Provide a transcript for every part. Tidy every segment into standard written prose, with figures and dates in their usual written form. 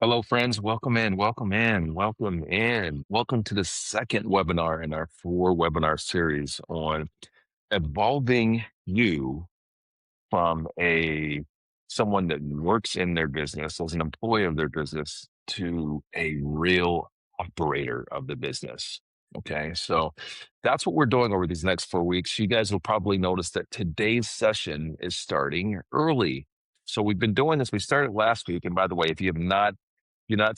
Hello, friends. Welcome in, welcome in, welcome in. Welcome to the second webinar in our four-webinar series on evolving you from a someone that works in their business as an employee of their business to a real operator of the business. Okay, so that's what we're doing over these next 4 weeks. You guys will probably notice that today's session is starting early. So we've been doing this. We started last week, and by the way, if you not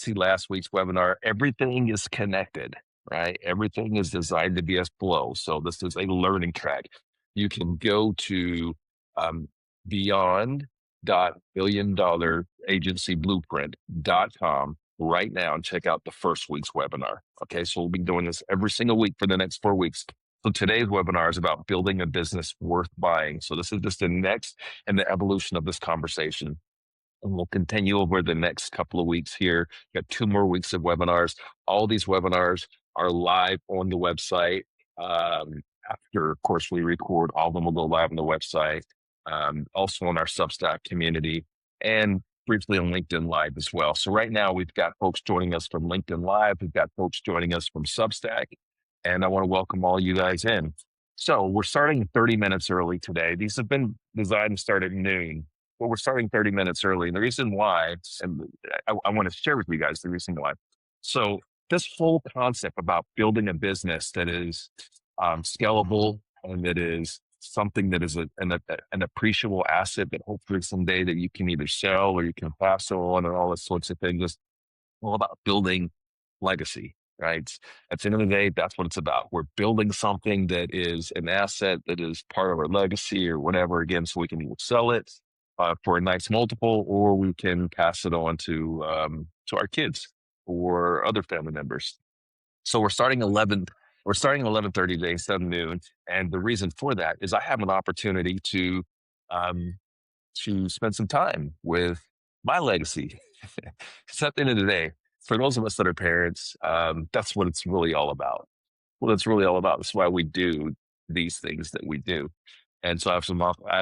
see last week's webinar, everything is connected, right? Everything is designed to be a flow. So this is a learning track. You can go to um, beyond.billion-dollar-agency-blueprint.com right now and check out the first week's webinar. Okay, so we'll be doing this every single week for the next 4 weeks. So today's webinar is about building a business worth buying. So this is just the next and the evolution of this conversation. And we'll continue over the next couple of weeks here. Got 2 more weeks of webinars. All these webinars are live on the website. After, of course, we record, all of them will go live on the website. Also on our Substack community and briefly on LinkedIn Live as well. So right now we've got folks joining us from LinkedIn Live. We've got folks joining us from Substack. And I want to welcome all you guys in. So we're starting 30 minutes early today. These have been designed to start at noon. Well, we're starting 30 minutes early. And the reason why, and I want to share with you guys the reason why. So this whole concept about building a business that is scalable and that is something that is an appreciable asset that hopefully someday that you can either sell or you can pass on and all those sorts of things is all about building legacy, right? At the end of the day, that's what it's about. We're building something that is an asset that is part of our legacy or whatever, again, so we can either sell it for a nice multiple, or we can pass it on to our kids or other family members. So we're starting 11:30 today, 7 noon. And the reason for that is I have an opportunity um, to spend some time with my legacy. Because at the end of the day, for those of us that are parents, that's what it's really all about. Well, it's really all about. That's why we do these things that we do. And so I have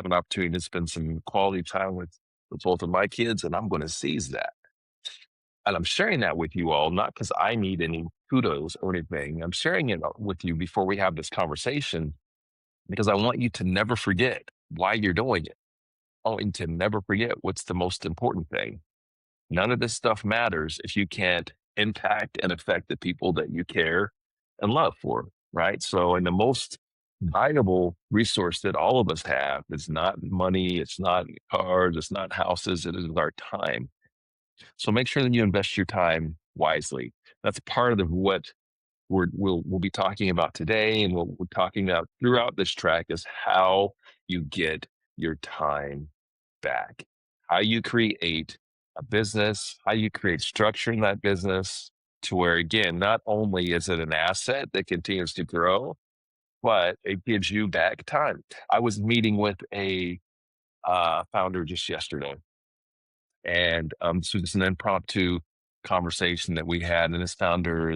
an opportunity to spend some quality time with both of my kids, and I'm going to seize that. And I'm sharing that with you all, not because I need any kudos or anything. I'm sharing it with you before we have this conversation because I want you to never forget why you're doing it. I want you to never forget what's the most important thing. None of this stuff matters if you can't impact and affect the people that you care and love for, right? So, and the most valuable resource that all of us have is not money, it's not cars, it's not houses, it is our time. So make sure that you invest your time wisely. That's part of what we'll be talking about today, and what we're talking about throughout this track is how you get your time back, how you create a business, how you create structure in that business to where, again, not only is it an asset that continues to grow, but it gives you back time. I was meeting with a founder just yesterday, and this was just an impromptu conversation that we had. And this founder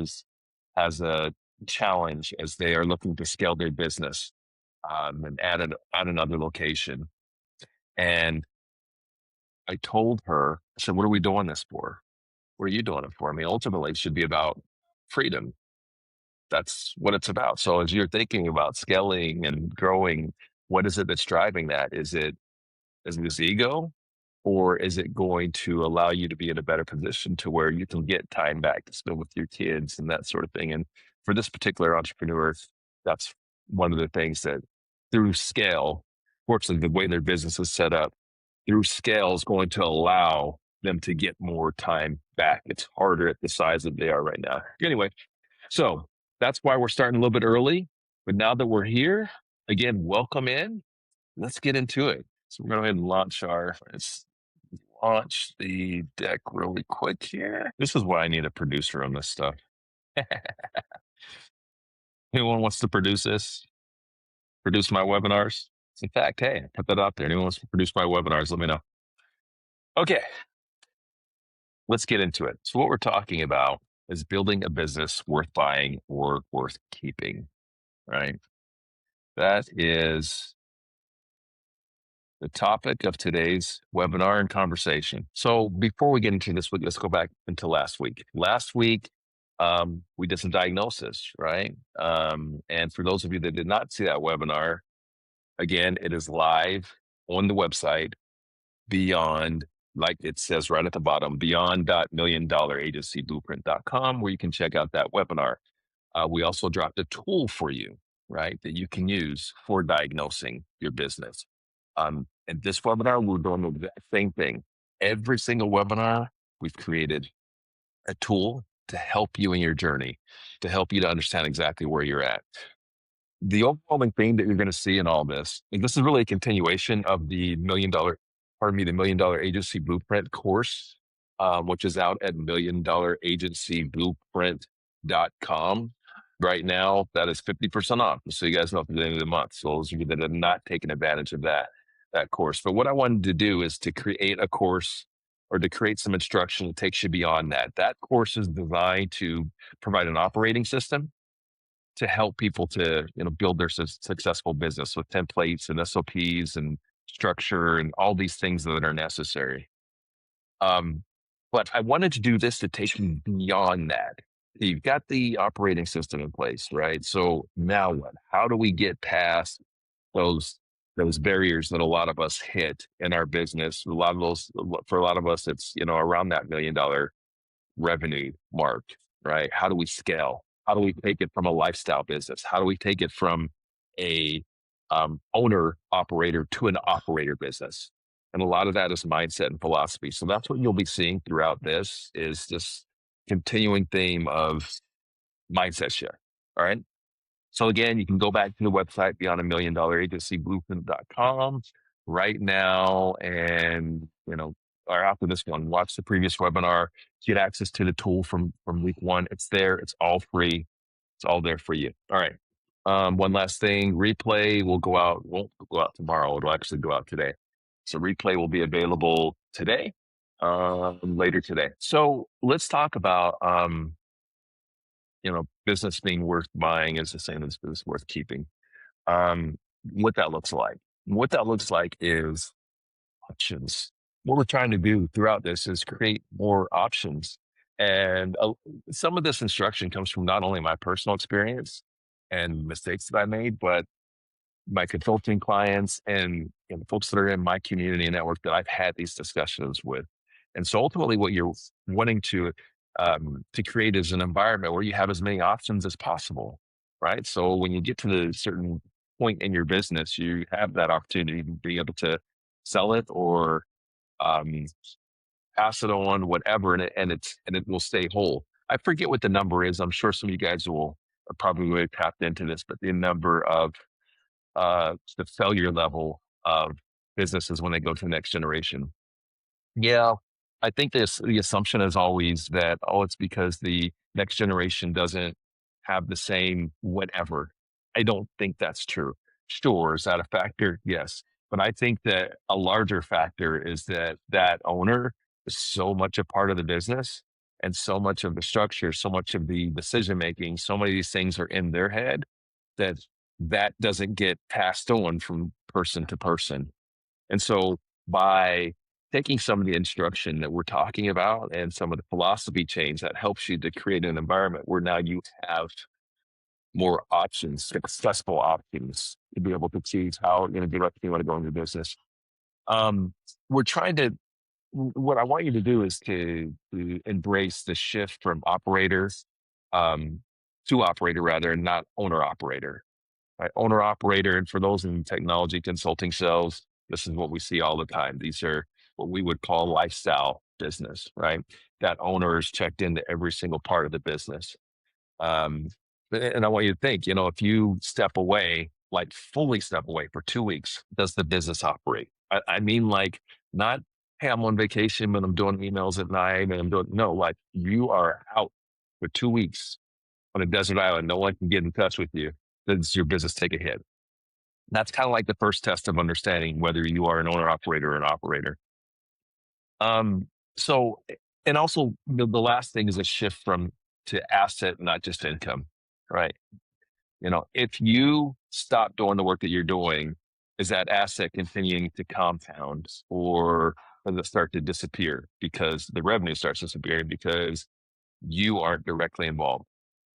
has a challenge as they are looking to scale their business and add another location. And I told her, I said, "What are we doing this for? What are you doing it for?" I mean, ultimately, it should be about freedom. That's what it's about. So as you're thinking about scaling and growing, what is it that's driving that? Is it this ego? Or is it going to allow you to be in a better position to where you can get time back to spend with your kids and that sort of thing? And for this particular entrepreneur, that's one of the things that through scale, fortunately, the way their business is set up, through scale is going to allow them to get more time back. It's harder at the size that they are right now. Anyway, so that's why we're starting a little bit early. But now that we're here, again, welcome in. Let's get into it. So we're going to go ahead and let's launch the deck really quick here. This is why I need a producer on this stuff. Anyone wants to produce this? Produce my webinars? In fact, hey, put that out there. Anyone wants to produce my webinars, let me know. Okay, let's get into it. So what we're talking about is building a business worth buying or worth keeping, right? That is the topic of today's webinar and conversation. So before we get into this week, let's go back into last week. Last week, we did some diagnosis, right? And for those of you that did not see that webinar, again, it is live on the website beyond, like it says right at the bottom, beyond.million-dollar-agency-blueprint.com, where you can check out that webinar. We also dropped a tool for you, right, that you can use for diagnosing your business. And this webinar, we're doing the exact same thing. Every single webinar, we've created a tool to help you in your journey, to help you to understand exactly where you're at. The overwhelming theme that you're going to see in all this, and this is really a continuation of the Million Dollar Agency Blueprint course, which is out at million-dollar-agency-blueprint.com. Right now, that is 50% off. So you guys know at the end of the month. So those of you that have not taken advantage of that course. But what I wanted to do is to create a course or to create some instruction that takes you beyond that. That course is designed to provide an operating system to help people to build their successful business with templates and SOPs and structure and all these things that are necessary. But I wanted to do this to take you beyond that. You've got the operating system in place, right? So now what? How do we get past those barriers that a lot of us hit in our business? For a lot of us, it's around that $1 million revenue mark, right? How do we scale? How do we take it from a lifestyle business? How do we take it from a owner operator to an operator business? And a lot of that is mindset and philosophy. So that's what you'll be seeing throughout this is this continuing theme of mindset shift. All right. So again, you can go back to the website beyond $1 million-dollar-agency-blueprint.com right now, and or after this one, watch the previous webinar, get access to the tool from week one. It's there. It's all free. It's all there for you. All right. One last thing, replay won't go out tomorrow. It'll actually go out today. So replay will be available today, later today. So let's talk about business being worth buying is the same as business worth keeping. What that looks like. What that looks like is options. What we're trying to do throughout this is create more options. And some of this instruction comes from not only my personal experience and mistakes that I made, but my consulting clients and folks that are in my community and network that I've had these discussions with. And so ultimately what you're wanting to create is an environment where you have as many options as possible, right? So when you get to the certain point in your business, you have that opportunity to be able to sell it or pass it on, whatever, and it will stay whole. I forget what the number is. I'm sure some of you guys will probably tapped into this, but the number of the failure level of businesses when they go to the next generation. Yeah, I think the assumption is always that, it's because the next generation doesn't have the same whatever. I don't think that's true. Sure, is that a factor? Yes. But I think that a larger factor is that owner is so much a part of the business and so much of the structure, so much of the decision making, so many of these things are in their head that doesn't get passed on from person to person. And so by taking some of the instruction that we're talking about and some of the philosophy change, that helps you to create an environment where now you have more options, successful options to be able to choose how direction you want to go in your business. We're trying to, what I want you to do is to embrace the shift from operators to operator rather, and not owner operator. Right? Owner operator, and for those in technology consulting sales, this is what we see all the time. These are what we would call lifestyle business, right? That owner is checked into every single part of the business. And I want you to think, if you step away, like fully step away for 2 weeks, does the business operate? I mean, like not, hey, I'm on vacation, but I'm doing emails at night and no, like you are out for 2 weeks on a desert island. No one can get in touch with you. Does your business take a hit? That's kind of like the first test of understanding whether you are an owner operator or an operator. So, and also the last thing is a shift to asset, not just income, right? If you stop doing the work that you're doing is that asset continuing to compound, or does it start to disappear because the revenue starts disappearing because you aren't directly involved?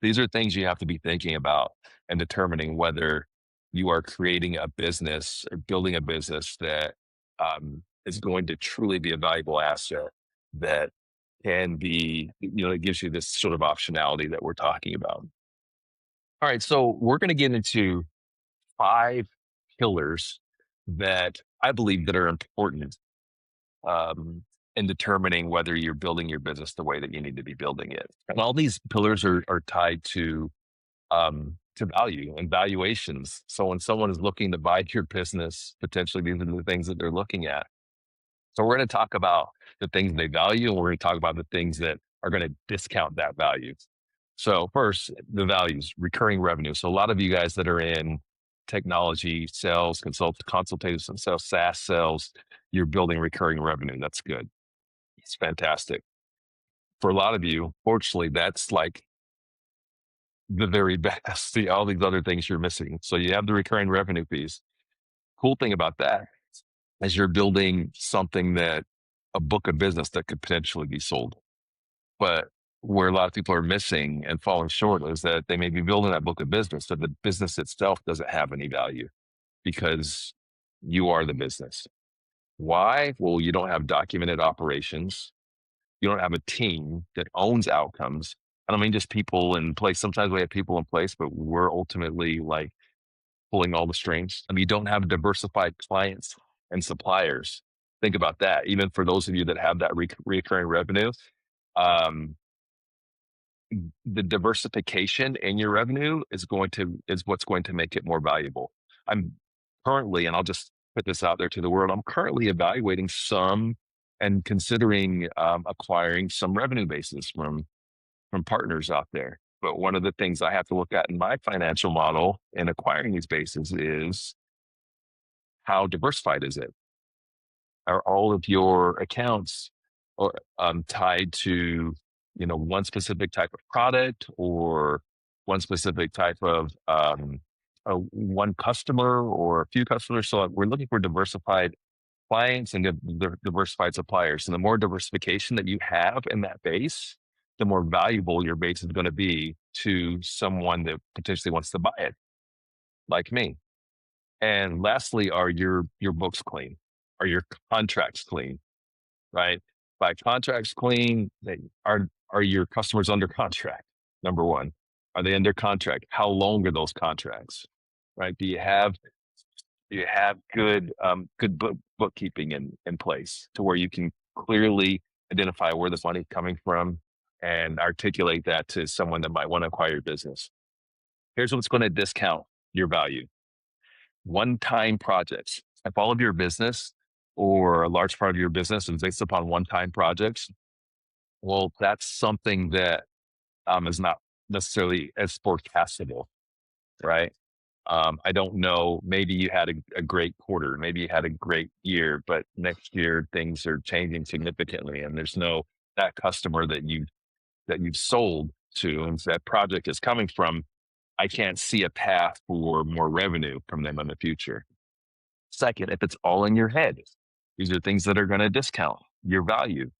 These are things you have to be thinking about and determining whether you are creating a business or building a business that is going to truly be a valuable asset that can be, it gives you this sort of optionality that we're talking about. All right, so we're going to get into 5 pillars that I believe that are important um, in determining whether you're building your business the way that you need to be building it. And all these pillars are tied to value and valuations. So when someone is looking to buy your business, potentially these are the things that they're looking at. So we're going to talk about the things they value, and we're going to talk about the things that are going to discount that value. So first, the values, recurring revenue. So a lot of you guys that are in technology sales, consultative sales, SaaS sales, you're building recurring revenue. That's good. It's fantastic. For a lot of you, fortunately, that's like the very best. See, all these other things you're missing. So you have the recurring revenue piece. Cool thing about that is you're building something that a book of business that could potentially be sold. But where a lot of people are missing and falling short is that they may be building that book of business, but the business itself doesn't have any value because you are the business. Why? Well, you don't have documented operations. You don't have a team that owns outcomes. I don't mean just people in place. Sometimes we have people in place, but we're ultimately like pulling all the strings. I mean, you don't have diversified clients and suppliers. Think about that. Even for those of you that have that recurring revenue, um, the diversification in your revenue is what's going to make it more valuable. I'm currently, and I'll just put this out there to the world, I'm currently evaluating some and considering acquiring some revenue bases from partners out there. But one of the things I have to look at in my financial model in acquiring these bases is how diversified is it? Are all of your accounts or tied to one specific type of product or one specific type of one customer or a few customers? So we're looking for diversified clients and diversified suppliers. And the more diversification that you have in that base, the more valuable your base is going to be to someone that potentially wants to buy it, like me. And lastly, are your books clean? Are your contracts clean? Right? By contracts clean, are your customers under contract? Number one, are they under contract? How long are those contracts? Right? Do you have good bookkeeping in place to where you can clearly identify where the money's coming from and articulate that to someone that might want to acquire your business? Here's what's going to discount your value: one-time projects. If all of your business or a large part of your business is based upon one-time projects, well, that's something that is not necessarily as forecastable, right? I don't know. Maybe you had a great quarter, maybe you had a great year, but next year things are changing significantly, and there's no that customer that you've sold to, and that project is coming from. I can't see a path for more revenue from them in the future. Second, if it's all in your head, these are things that are going to discount your value.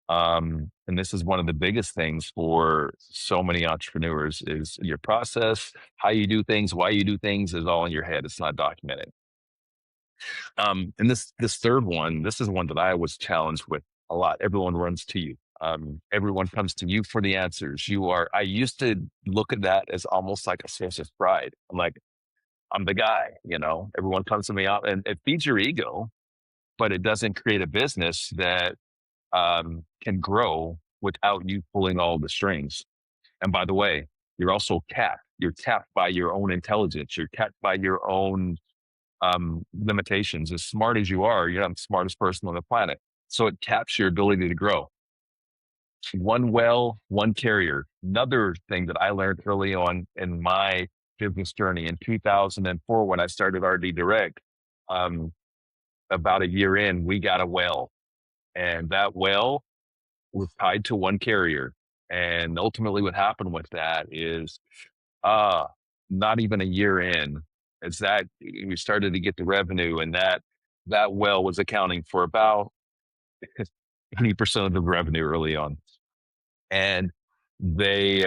And this is one of the biggest things for so many entrepreneurs is your process, how you do things, why you do things is all in your head. It's not documented. And this third one, this is one that I was challenged with a lot. Everyone runs to you. Everyone comes to you for the answers. I used to look at that as almost like a source of pride. I'm like, I'm the guy, everyone comes to me out, and it feeds your ego, but it doesn't create a business that can grow without you pulling all the strings. And by the way, you're also capped. You're capped by your own intelligence. You're capped by your own limitations. As smart as you are, you're not the smartest person on the planet. So it caps your ability to grow. One well, one carrier. Another thing that I learned early on in my business journey in 2004 when I started RD Direct, um, about a year in, we got a well, and that well was tied to one carrier. And ultimately, what happened with that is, uh, not even a year in. As that we started to get the revenue, and that well was accounting for about 20% of the revenue early on, and they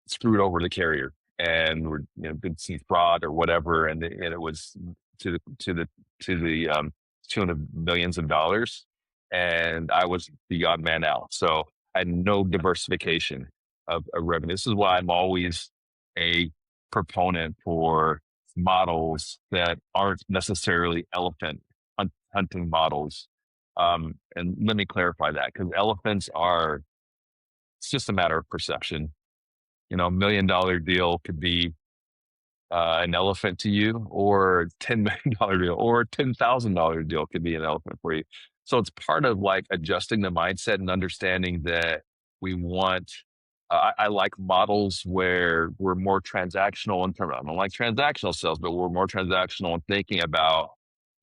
screwed over the carrier and were did some fraud or whatever, and it was to the to the to the tune of millions of dollars, and I was the odd man out. So I had no diversification of revenue. This is why I'm always a proponent for models that aren't necessarily hunting models. And let me clarify that, because elephants are, it's just a matter of perception. $1 million deal could be an elephant to you, or $10 million deal or $10,000 deal could be an elephant for you. So it's part of like adjusting the mindset and understanding that we want. I like models where we're more transactional in terms. I don't like transactional sales, but we're more transactional in thinking about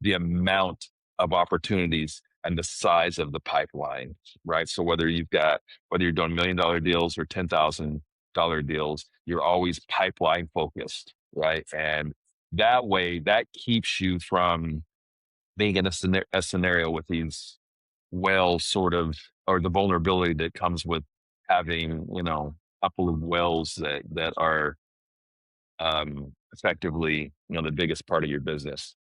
the amount of opportunities and the size of the pipeline, right? So whether you're doing $1 million deals or $10,000 deals, you're always pipeline focused, right? And that way, that keeps you from being in a scenario with these wells, sort of, or the vulnerability that comes with having, a couple of wells that are effectively, the biggest part of your business.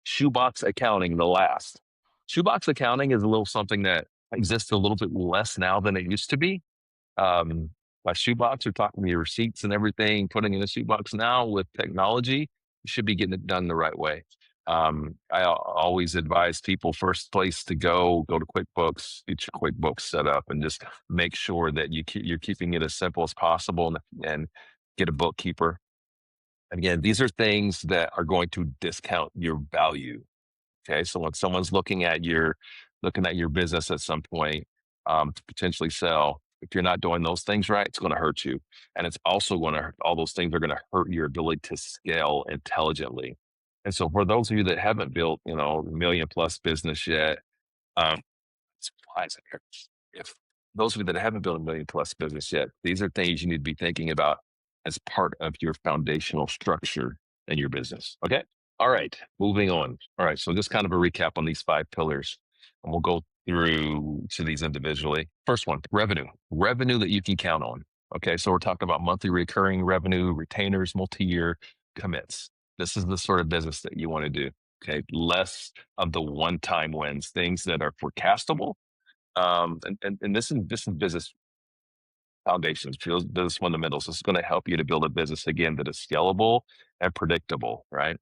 Shoebox accounting, the last. Shoebox accounting is a little something that exists a little bit less now than it used to be. By shoebox, you're talking your receipts and everything, putting in a shoebox. Now with technology, you should be getting it done the right way. Always advise people, first place to go to QuickBooks, get your QuickBooks set up, and just make sure that you're keeping it as simple as possible, and get a bookkeeper. Again, these are things that are going to discount your value. Okay, so when someone's looking at your business at some point, to potentially sell, if you're not doing those things right, it's going to hurt you, and it's also going to, all those things are going to hurt your ability to scale intelligently. And so, for those of you that haven't built, a million plus business yet, um, supplies in here. If those of you that haven't built a million plus business yet, these are things you need to be thinking about as part of your foundational structure in your business. Okay. All right. Moving on. All right. So just kind of a recap on these 5 pillars, and we'll go through to these individually. First one, revenue that you can count on. Okay. So we're talking about monthly recurring revenue, retainers, multi-year commits. This is the sort of business that you want to do. Okay. Less of the one-time wins, things that are forecastable. And this is business foundations, business fundamentals. This is going to help you to build a business, again, that is scalable and predictable, right?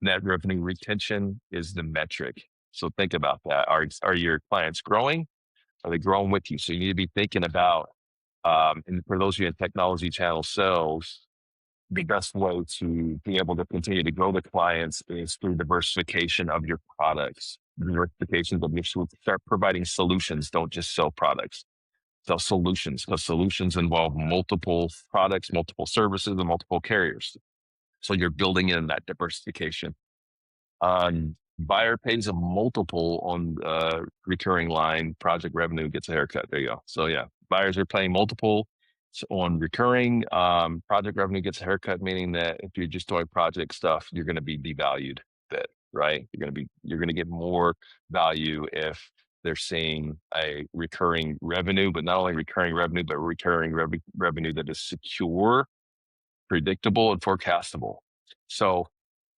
Net revenue retention is the metric. So think about that. Are your clients growing? Are they growing with you? So you need to be thinking about, and for those of you in technology channel sales, the best way to be able to continue to grow the clients is through diversification of your products, diversification of your solutions. Start providing solutions. Don't just sell products. Sell solutions, because solutions involve multiple products, multiple services, and multiple carriers. So you're building in that diversification. Buyer pays a multiple on recurring line. Project revenue gets a haircut. There you go. So yeah, buyers are paying multiple on recurring. Project revenue gets a haircut, meaning that if you're just doing project stuff, you're going to be devalued a bit, right? You're going to get more value if they're seeing a recurring revenue, but not only recurring revenue, but recurring revenue that is secure, predictable, and forecastable. So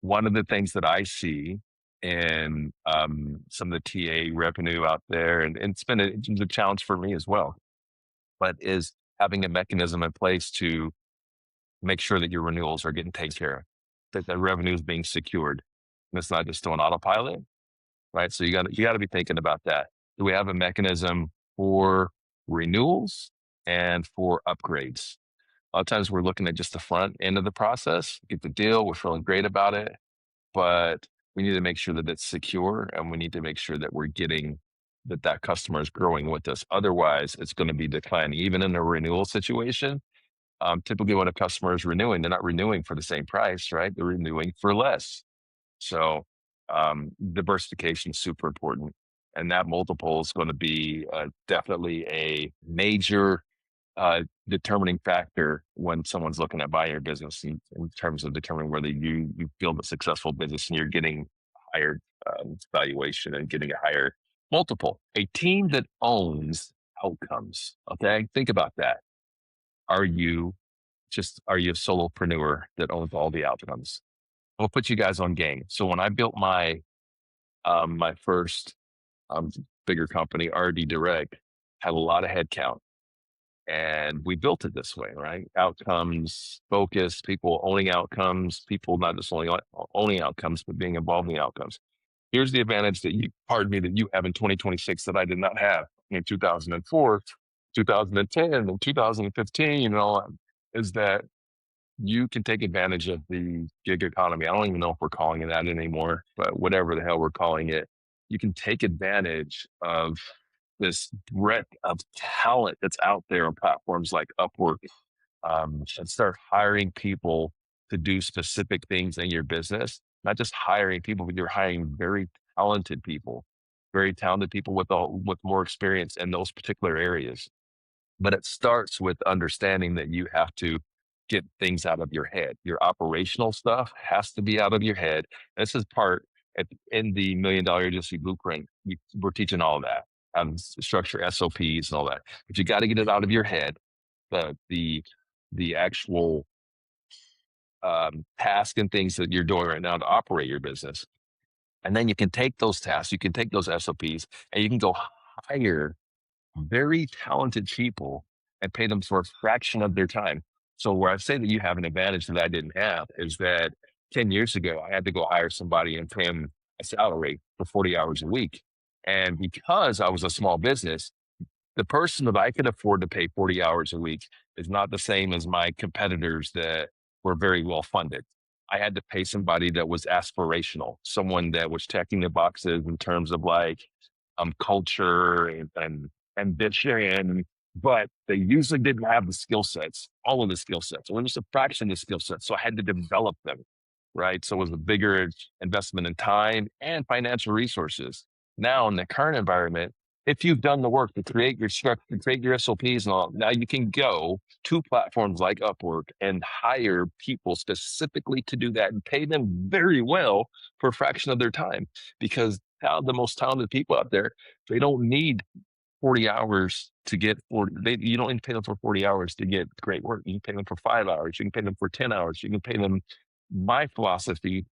one of the things that I see in some of the TA revenue out there, and it's been a challenge for me as well, but is having a mechanism in place to make sure that your renewals are getting taken care of, that the revenue is being secured. And it's not just on autopilot, right? So you got to be thinking about that. Do we have a mechanism for renewals and for upgrades? A lot of times we're looking at just the front end of the process, get the deal, we're feeling great about it, but we need to make sure that it's secure, and we need to make sure that we're getting that customer is growing with us. Otherwise, it's going to be declining. Even in a renewal situation, typically when a customer is renewing, they're not renewing for the same price, right? They're renewing for less. So diversification is super important. And that multiple is going to be definitely a major determining factor when someone's looking at buying your business in terms of determining whether you build a successful business and you're getting higher valuation and getting a higher multiple. A team that owns outcomes. Okay, think about that. Are you are you a solopreneur that owns all the outcomes? I'll put you guys on game. So when I built my first um, bigger company, RD Direct, had a lot of headcount. And we built it this way, right? Outcomes focus, people owning outcomes, people not just only owning outcomes, but being involved in the outcomes. Here's the advantage that pardon me, that you have in 2026 that I did not have in 2004, 2010, and 2015, is that you can take advantage of the gig economy. I don't even know if we're calling it that anymore, but whatever the hell we're calling it, you can take advantage of this breadth of talent that's out there on platforms like Upwork, and start hiring people to do specific things in your business. Not just hiring people, but you're hiring very talented people with more experience in those particular areas. But it starts with understanding that you have to get things out of your head. Your operational stuff has to be out of your head. This is in the $1 Million Agency Blueprint. We're teaching all of that, structure SOPs and all that. But you got to get it out of your head. The actual task and things that you're doing right now to operate your business. And then you can take those tasks, you can take those SOPs, and you can go hire very talented people and pay them for a fraction of their time. So where I say that you have an advantage that I didn't have is that 10 years ago, I had to go hire somebody and pay them a salary for 40 hours a week. And because I was a small business, the person that I could afford to pay 40 hours a week is not the same as my competitors that were very well funded. I had to pay somebody that was aspirational, someone that was checking the boxes in terms of like culture and ambition, but they usually didn't have the skill sets, all of the skill sets, or just a fraction of the skill sets. So I had to develop them, right? So it was a bigger investment in time and financial resources. Now in the current environment, if you've done the work to create your structure, create your SOPs and all, now you can go to platforms like Upwork and hire people specifically to do that and pay them very well for a fraction of their time, because now the most talented people out there, they don't need 40 hours to get 40. You don't need to pay them for 40 hours to get great work. You can pay them for 5 hours. You can pay them for 10 hours. You can pay them. My philosophy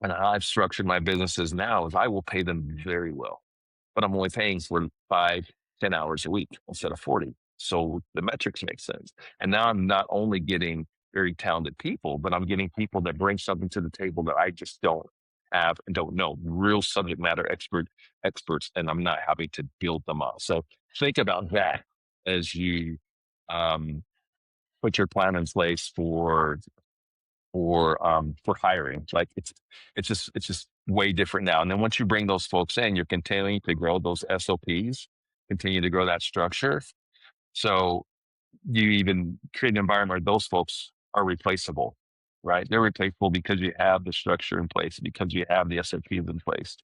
and how I've structured my businesses now is I will pay them very well, but I'm only paying for 5, 10 hours a week instead of 40. So the metrics make sense. And now I'm not only getting very talented people, but I'm getting people that bring something to the table that I just don't have and don't know, real subject matter experts, and I'm not having to build them up. So think about that as you um, put your plan in place for hiring. Like it's just way different now. And then once you bring those folks in, you're continuing to grow those SOPs, continue to grow that structure. So you even create an environment where those folks are replaceable, right? They're replaceable because you have the structure in place, because you have the SOPs in place.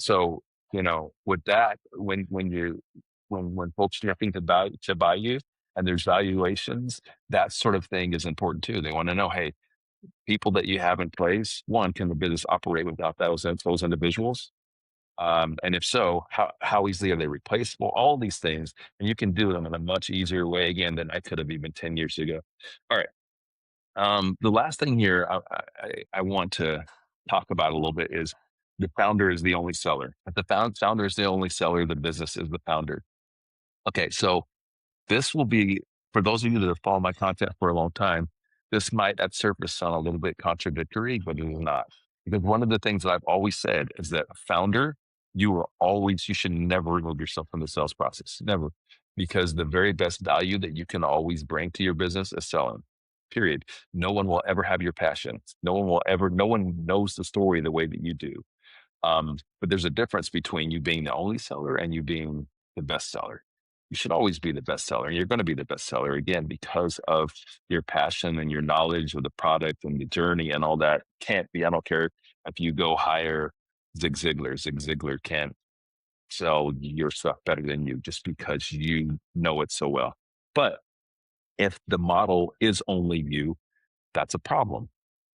So with that, when folks are looking to buy you and there's valuations, that sort of thing is important too. They want to know, hey, people that you have in place, one, can the business operate without those individuals? And if so, how easily are they replaceable? All these things, and you can do them in a much easier way again than I could have even 10 years ago. All right. The last thing here I want to talk about a little bit is the founder is the only seller. If the founder is the only seller, the business is the founder. Okay, so this will be, for those of you that have followed my content for a long time, this might at surface sound a little bit contradictory, but it is not. Because one of the things that I've always said is that a founder, you should never remove yourself from the sales process. Never. Because the very best value that you can always bring to your business is selling. Period. No one will ever have your passion. No one knows the story the way that you do. But there's a difference between you being the only seller and you being the best seller. You should always be the best seller. And you're going to be the best seller again because of your passion and your knowledge of the product and the journey and all that. Can't be, I don't care if you go hire Zig Ziglar. Zig Ziglar can't sell your stuff better than you just because you know it so well. But if the model is only you, that's a problem,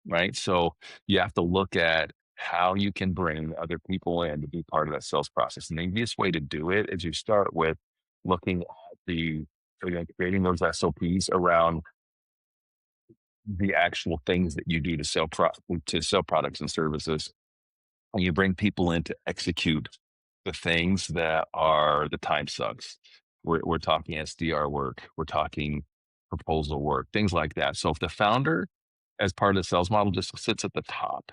right? So you have to look at how you can bring other people in to be part of that sales process. And the easiest way to do it is you start with looking at creating those SOPs around the actual things that you do to to sell products and services. And you bring people in to execute the things that are the time sucks. We're talking SDR work, we're talking proposal work, things like that. So if the founder, as part of the sales model, just sits at the top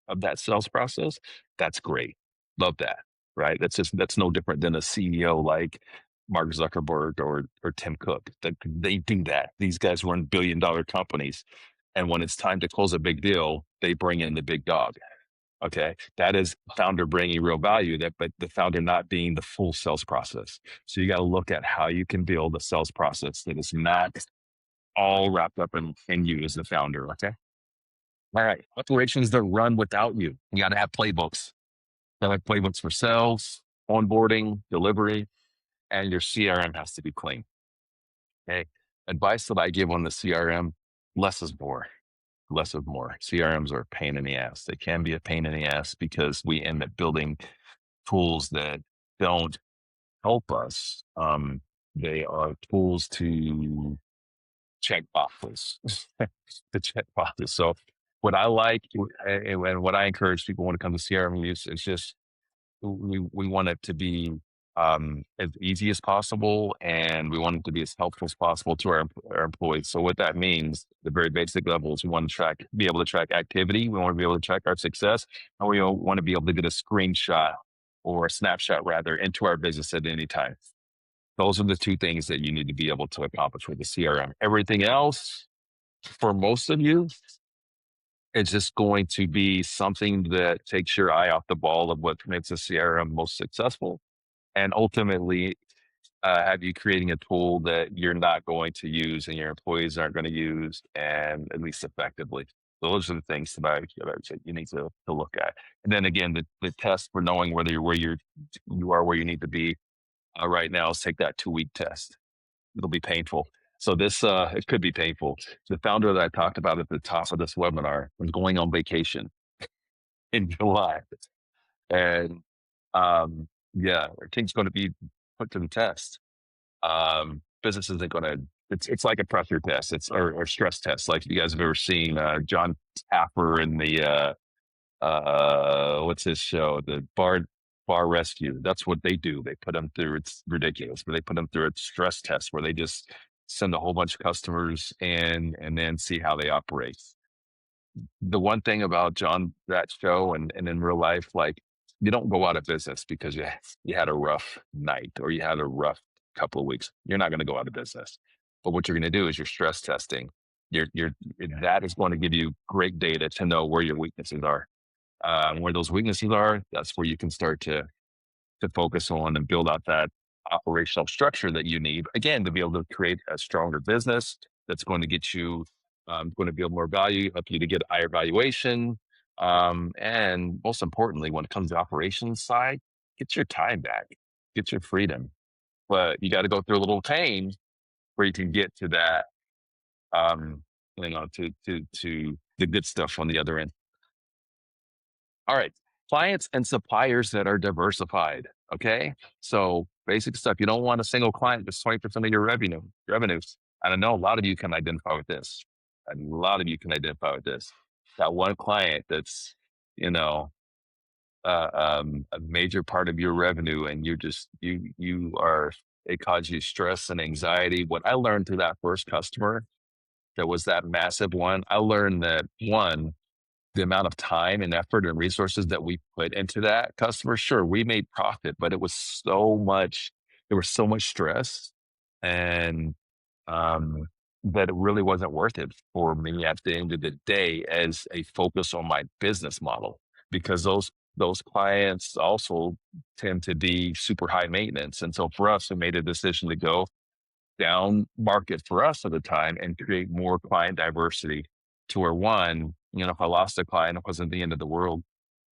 of that sales process, that's great. Love that. Right. That's no different than a CEO like Mark Zuckerberg or Tim Cook. They do that. These guys run billion-dollar companies. And when it's time to close a big deal, they bring in the big dog. Okay. That is founder bringing real value, but the founder not being the full sales process. So you got to look at how you can build a sales process that is not all wrapped up in you as the founder. Okay. All right. Operations that run without you. You got to have playbooks. You got to have playbooks for sales, onboarding, delivery, and your CRM has to be clean. Okay. Advice that I give on the CRM: less is more. Less of more. CRMs are a pain in the ass. They can be a pain in the ass because we end up building tools that don't help us. They are tools to check boxes, to check boxes. So what I like and what I encourage people when it comes to CRM use is just we want it to be as easy as possible, and we want it to be as helpful as possible to our employees. So what that means, the very basic levels, we want to be able to track activity. We want to be able to track our success, and we want to be able to get a screenshot or a snapshot rather into our business at any time. Those are the two things that you need to be able to accomplish with the CRM. Everything else, for most of you, it's just going to be something that takes your eye off the ball of what makes a CRM most successful, and ultimately have you creating a tool that you're not going to use and your employees aren't going to use, and at least effectively. Those are the things that I would say you need to look at. And then again, the test for knowing whether you are where you need to be right now is take that 2-week test. It'll be painful. So it could be painful. The founder that I talked about at the top of this webinar was going on vacation in July. And yeah, our team's going to be put to the test. Business isn't going to, it's like a pressure test. Or stress test. Like you guys have ever seen John Taffer in the, what's his show? The Bar Rescue. That's what they do. They put them through, it's ridiculous, but they put them through a stress test where they just send a whole bunch of customers in and then see how they operate. The one thing about John, that show, and in real life, like, you don't go out of business because you had a rough night or you had a rough couple of weeks. You're not going to go out of business. But what you're going to do is you're stress testing. That is going to give you great data to know where your weaknesses are. Where those weaknesses are, that's where you can start to focus on and build out that operational structure that you need, again, to be able to create a stronger business that's going to get you, going to build more value, help you to get higher valuation. And most importantly, when it comes to operations side, get your time back, get your freedom. But you got to go through a little pain where you can get to that, to the good stuff on the other end. All right. Clients and suppliers that are diversified. Okay. So basic stuff. You don't want a single client, just 20% of your revenues. And I know a lot of you can identify with this. A lot of you can identify with this. That one client that's, a major part of your revenue, and it causes you stress and anxiety. What I learned through that first customer that was that massive one, I learned that the amount of time and effort and resources that we put into that customer, sure, we made profit, but there was so much stress, and that it really wasn't worth it for me at the end of the day as a focus on my business model, because those clients also tend to be super high maintenance. And so for us, we made a decision to go down market for us at the time and create more client diversity, to where one, if I lost a client, it wasn't the end of the world.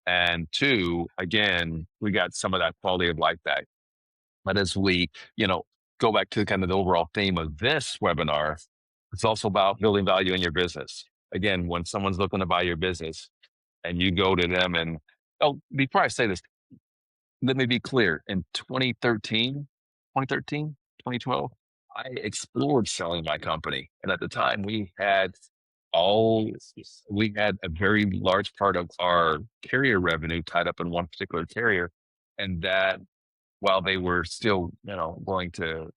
And two, again, we got some of that quality of life back. But as we, go back to kind of the overall theme of this webinar, it's also about building value in your business. Again, when someone's looking to buy your business and you go to them and, oh, before I say this, let me be clear. In 2012, I explored selling my company. And at the time all, we had a very large part of our carrier revenue tied up in one particular carrier. And that while they were still, going to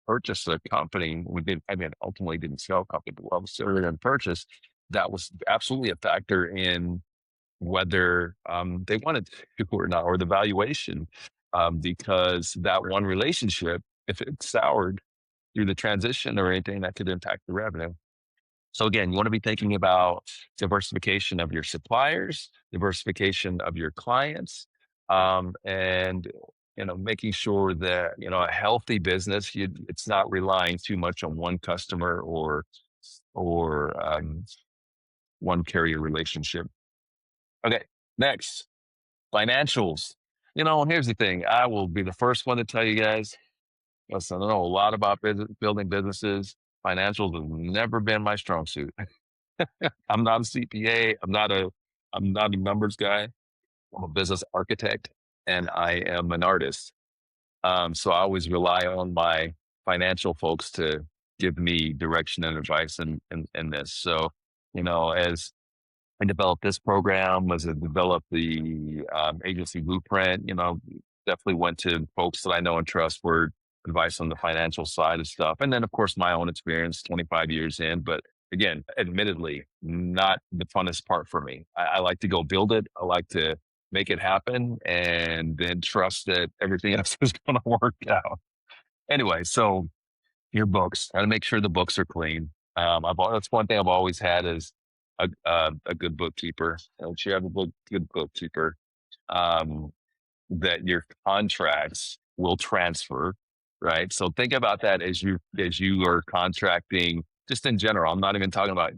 purchase a company, ultimately didn't sell a company, but while we still going to purchase, that was absolutely a factor in whether they wanted to or not, or the valuation, because that one relationship, if it soured through the transition or anything, that could impact the revenue. So again, you want to be thinking about diversification of your suppliers, diversification of your clients, and making sure that a healthy business, it's not relying too much on one customer or one carrier relationship. Okay, next, financials. Here's the thing. I will be the first one to tell you guys, listen, I know a lot about building businesses. Financials have never been my strong suit. I'm not a CPA. I'm not a numbers guy. I'm a business architect and I am an artist. So I always rely on my financial folks to give me direction and advice in this. So, as I developed this program, as I developed the agency blueprint, definitely went to folks that I know and trust for advice on the financial side of stuff. And then, of course, my own experience, 25 years in. But again, admittedly, not the funnest part for me. I like to go build it. I like to make it happen and then trust that everything else is going to work out. Anyway, so your books, got to make sure the books are clean. That's one thing I've always had is a good bookkeeper. Don't you have a good bookkeeper? That your contracts will transfer, right? So think about that as you are contracting, just in general. I'm not even talking about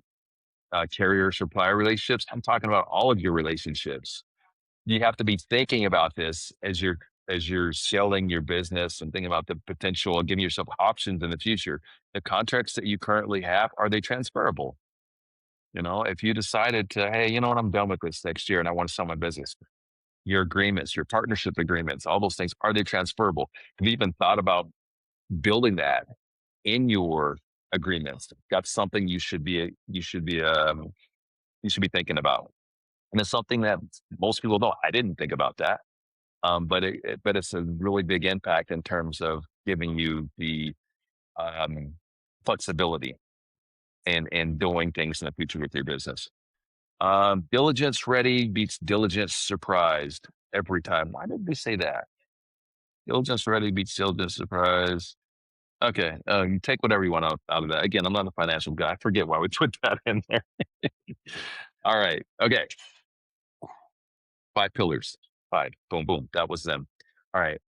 carrier supplier relationships. I'm talking about all of your relationships. You have to be thinking about this as you're selling your business and thinking about the potential and giving yourself options in the future. The contracts that you currently have, are they transferable? If you decided to, hey, you know what, I'm done with this next year and I want to sell my business, your agreements, your partnership agreements, all those things, are they transferable? Have you even thought about building that in your agreements? That's something you should be thinking about. And it's something that most people don't. I didn't think about that. But it's a really big impact in terms of giving you the um, flexibility and doing things in the future with your business. Diligence ready beats diligence surprised every time. Why did they say that? Diligence ready beats diligence surprised. Okay, you take whatever you want out of that. Again, I'm not a financial guy. I forget why we put that in there. All right. Okay. 5 pillars. 5. Boom, boom. That was them. All right.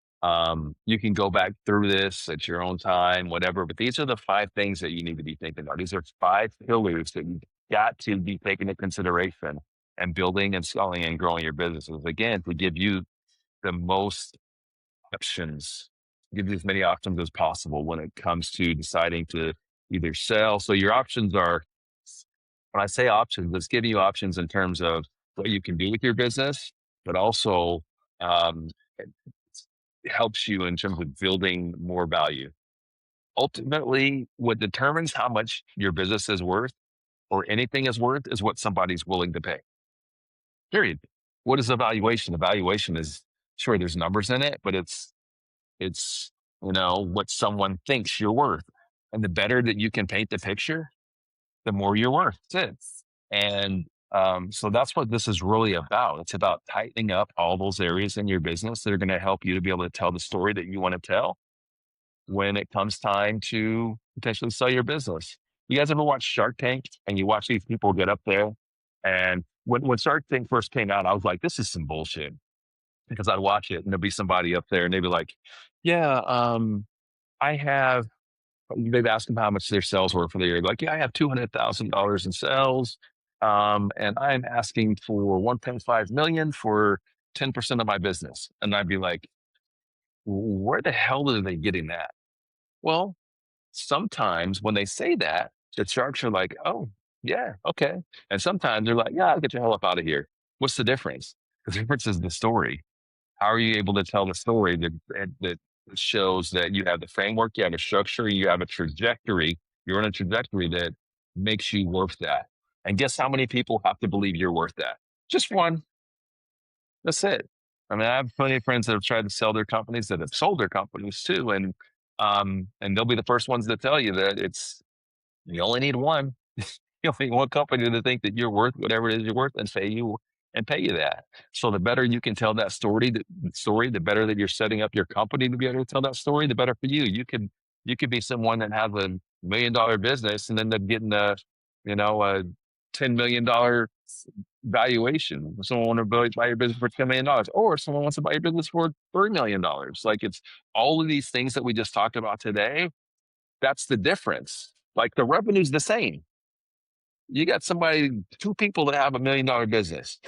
You can go back through this at your own time, whatever, but these are the 5 things that you need to be thinking about. These are 5 pillars that you've got to be taking into consideration and building and scaling and growing your businesses. Again, to give you the most options, give you as many options as possible when it comes to deciding to either sell. So your options are, when I say options, let's give you options in terms of what you can do with your business, but also it helps you in terms of building more value. Ultimately, what determines how much your business is worth or anything is worth is what somebody's willing to pay. Period. What is evaluation? Evaluation is, sure, there's numbers in it, but it's what someone thinks you're worth. And the better that you can paint the picture, the more you're worth. That's it. And so that's what this is really about. It's about tightening up all those areas in your business that are going to help you to be able to tell the story that you want to tell when it comes time to potentially sell your business. You guys ever watch Shark Tank and you watch these people get up there? And when Shark Tank first came out, I was like, this is some bullshit. Because I'd watch it and there'd be somebody up there and they'd be like, yeah, I have, they'd ask them how much their sales were for the year. Like, yeah, I have $200,000 in sales. And I'm asking for 1.5 million for 10% of my business. And I'd be like, where the hell are they getting that? Well, sometimes when they say that, the sharks are like, oh, yeah, okay. And sometimes they're like, yeah, get your hell up out of here. What's the difference? The difference is the story. How are you able to tell the story that shows that you have the framework, you have a structure, you have a trajectory, you're on a trajectory that makes you worth that. And guess how many people have to believe you're worth that? Just one. That's it. I mean, I have plenty of friends that have tried to sell their companies that have sold their companies too. And they'll be the first ones to tell you that you only need one. You only need one company to think that you're worth whatever it is you're worth and pay you that. So the better you can tell that story, the better that you're setting up your company to be able to tell that story, the better for you. You could be someone that has $1 million business and end up getting a $10 million valuation. Someone want to buy your business for $10 million, or someone wants to buy your business for $3 million. Like, it's all of these things that we just talked about today. That's the difference. Like, the revenue's the same. You got two people that have $1 million business.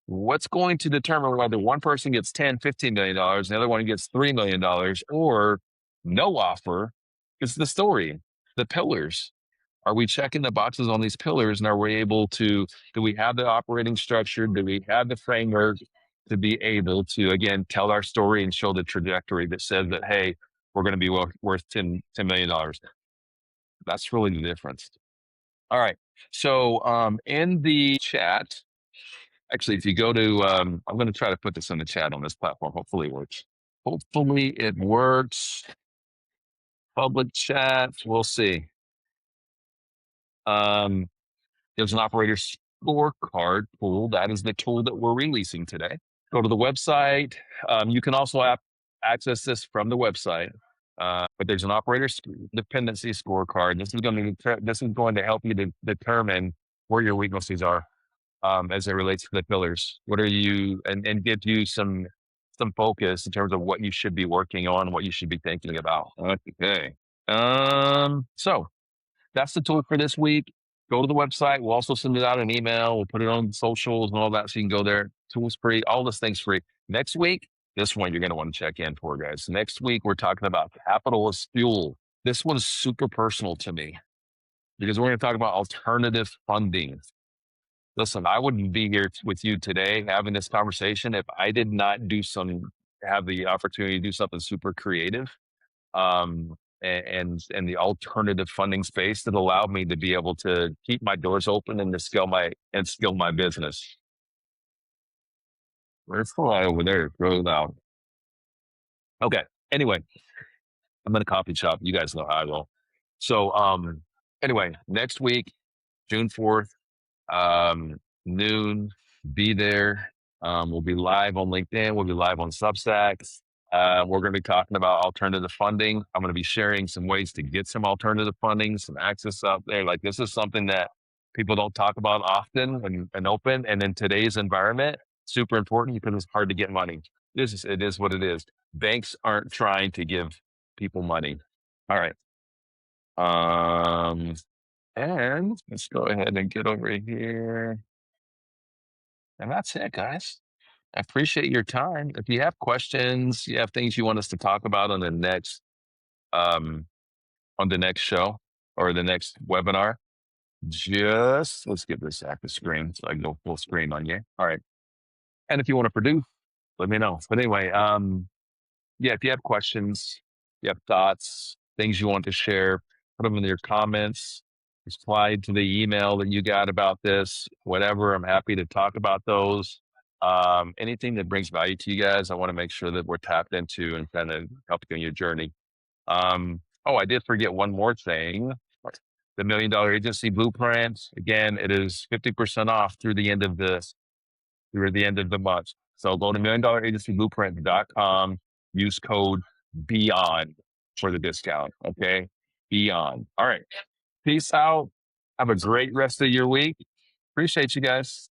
What's going to determine whether one person gets 10, $15 million, and the other one gets $3 million, or no offer? It's the story, the pillars. Are we checking the boxes on these pillars, and are we able to, do we have the operating structure? Do we have the framework to be able to, again, tell our story and show the trajectory that says that, hey, we're going to be worth $10 million? That's really the difference. All right. So in the chat, actually, if you go to, I'm going to try to put this in the chat on this platform. Hopefully it works. Hopefully it works. Public chat. We'll see. There's an operator scorecard tool. That is the tool that we're releasing today. Go to the website. You can also access this from the website. But there's an operator dependency scorecard. This is going to help you to determine where your weaknesses are as it relates to the pillars. What are you, and give you some focus in terms of what you should be working on, what you should be thinking about. Okay. So that's the tool for this week. Go to the website. We'll also send it out an email. We'll put it on socials and all that, so you can go there. Tools free. All this thing's free. Next week, this one you're going to want to check in for, guys. Next week, we're talking about capital as fuel. This one's super personal to me because we're going to talk about alternative funding. Listen, I wouldn't be here with you today having this conversation if I did not have the opportunity to do something super creative. And the alternative funding space that allowed me to be able to keep my doors open and to scale my business. Where's the light over there? It's really loud. Okay. Anyway, I'm in a coffee shop. You guys know how I roll. So, anyway, next week, June 4th, noon, be there. We'll be live on LinkedIn. We'll be live on Substack. We're going to be talking about alternative funding. I'm going to be sharing some ways to get some alternative funding, some access up there. Like, this is something that people don't talk about often and open. And in today's environment, super important because it's hard to get money. It is what it is. Banks aren't trying to give people money. All right. And let's go ahead and get over here. And that's it, guys. I appreciate your time. If you have questions, you have things you want us to talk about um, on the next show or the next webinar, let's get this active screen so I can go full screen on you. All right. And if you want to produce, let me know. But anyway, yeah, if you have questions, you have thoughts, things you want to share, put them in your comments, reply to the email that you got about this, whatever. I'm happy to talk about those. Anything that brings value to you guys, I want to make sure that we're tapped into and kind of help you on your journey. Oh, I did forget one more thing. The $1 Million Agency Blueprint. Again, it is 50% off through the end of the month. So go to $1 million-agencyblueprint.com, use code BEYOND for the discount. Okay. BEYOND. All right. Peace out. Have a great rest of your week. Appreciate you guys.